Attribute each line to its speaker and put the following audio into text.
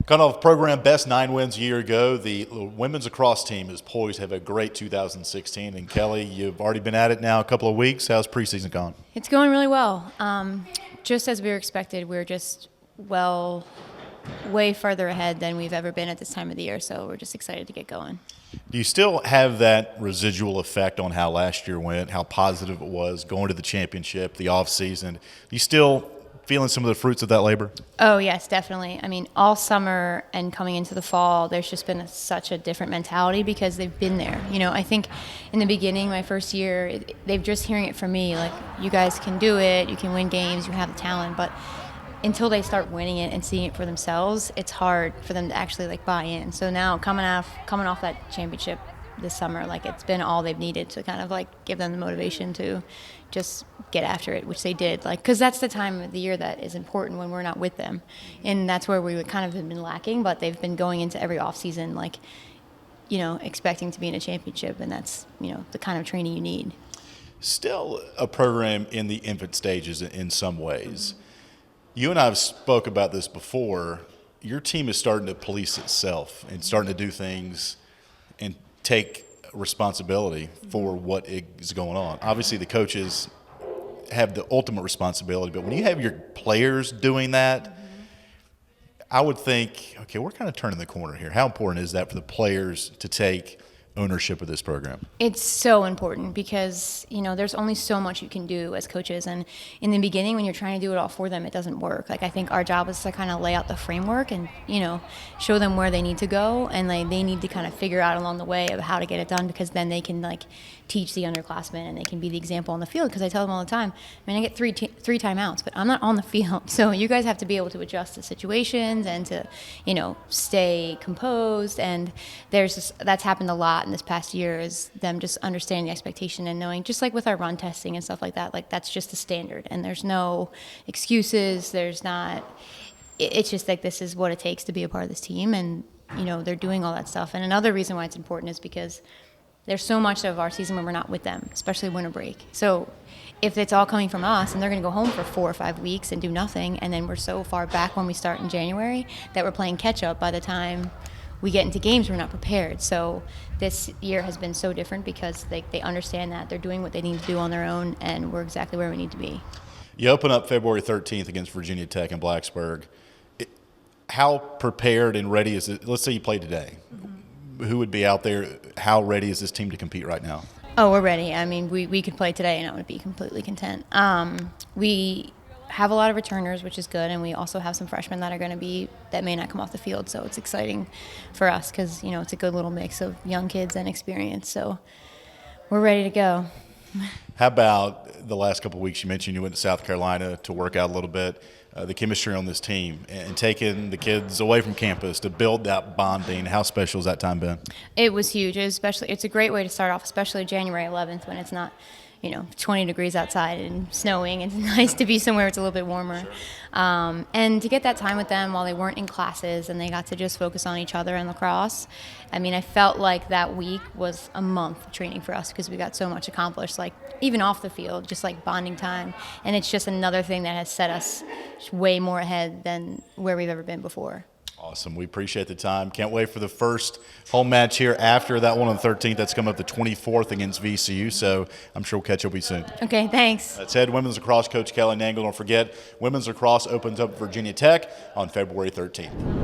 Speaker 1: Kind of program best 9 wins a year ago. The women's lacrosse team is poised to have a great 2016. And Kelly, you've already been at it now a couple of weeks. How's preseason gone?
Speaker 2: It's going really well. Just as we were expected, we're just way further ahead than we've ever been at this time of the year. So we're just excited to get going.
Speaker 1: Do you still have that residual effect on how last year went, how positive it was going to the championship, the offseason? You still feeling some of the fruits of that labor?
Speaker 2: Oh, yes, definitely. I mean, all summer and coming into the fall, there's just been such a different mentality because they've been there. You know, I think in the beginning, my first year, they've just hearing it from me, like, you guys can do it, you can win games, you have the talent, but until they start winning it and seeing it for themselves, it's hard for them to actually, like, buy in. So now coming off that championship this summer, like, it's been all they've needed to kind of, like, give them the motivation to just get after it, which they did, like, because that's the time of the year that is important when we're not with them, and that's where we would kind of have been lacking. But they've been going into every off season, like, you know, expecting to be in a championship, and that's, you know, the kind of training you need.
Speaker 1: Still a program in the infant stages in some ways. You and I have spoke about this before. Your team is starting to police itself and starting to do things and take responsibility for what is going on. Obviously, the coaches have the ultimate responsibility, but when you have your players doing that, I would think, okay, we're kind of turning the corner here. How important is that for the players to take ownership of this program?
Speaker 2: It's so important because, you know, there's only so much you can do as coaches, and in the beginning when you're trying to do it all for them, it doesn't work. Like, I think our job is to kind of lay out the framework and, you know, show them where they need to go, and like they need to kind of figure out along the way of how to get it done, because then they can, like, teach the underclassmen and they can be the example on the field. Because I tell them all the time, I mean, I get three timeouts, but I'm not on the field, so you guys have to be able to adjust to situations and to, you know, stay composed. And that's happened a lot in this past year, is them just understanding the expectation and knowing, just like with our run testing and stuff like that, like, that's just the standard, and there's no excuses. It's just like, this is what it takes to be a part of this team, and, you know, they're doing all that stuff. And another reason why it's important is because there's so much of our season when we're not with them, especially winter break. So if it's all coming from us and they're going to go home for 4 or 5 weeks and do nothing, and then we're so far back when we start in January that we're playing catch up by the time we get into games, we're not prepared. So this year has been so different because they understand that they're doing what they need to do on their own, and we're exactly where we need to be.
Speaker 1: You open up February 13th against Virginia Tech in Blacksburg. How prepared and ready is it? Let's say you play today. Who would be out there? How ready is this team to compete right now?
Speaker 2: Oh, we're ready. I mean, we could play today and I would be completely content. We have a lot of returners, which is good, and we also have some freshmen that may not come off the field. So it's exciting for us because, you know, it's a good little mix of young kids and experience. So we're ready to go.
Speaker 1: How about the last couple of weeks? You mentioned you went to South Carolina to work out a little bit. The chemistry on this team and taking the kids away from campus to build that bonding. How special has that time been? It
Speaker 2: was huge. It's a great way to start off, especially January 11th when it's not, you know, 20 degrees outside and snowing. It's nice to be somewhere it's a little bit warmer. Sure. And to get that time with them while they weren't in classes and they got to just focus on each other and lacrosse. I mean, I felt like that week was a month of training for us because we got so much accomplished, like even off the field, just like bonding time. And it's just another thing that has set us way more ahead than where we've ever been before.
Speaker 1: Awesome. We appreciate the time. Can't wait for the first home match here after that one on the 13th. That's coming up the 24th against VCU, so I'm sure we'll catch up with you soon.
Speaker 2: Okay, thanks.
Speaker 1: That's head women's lacrosse coach Kelly Nangle. Don't forget, women's lacrosse opens up Virginia Tech on February 13th.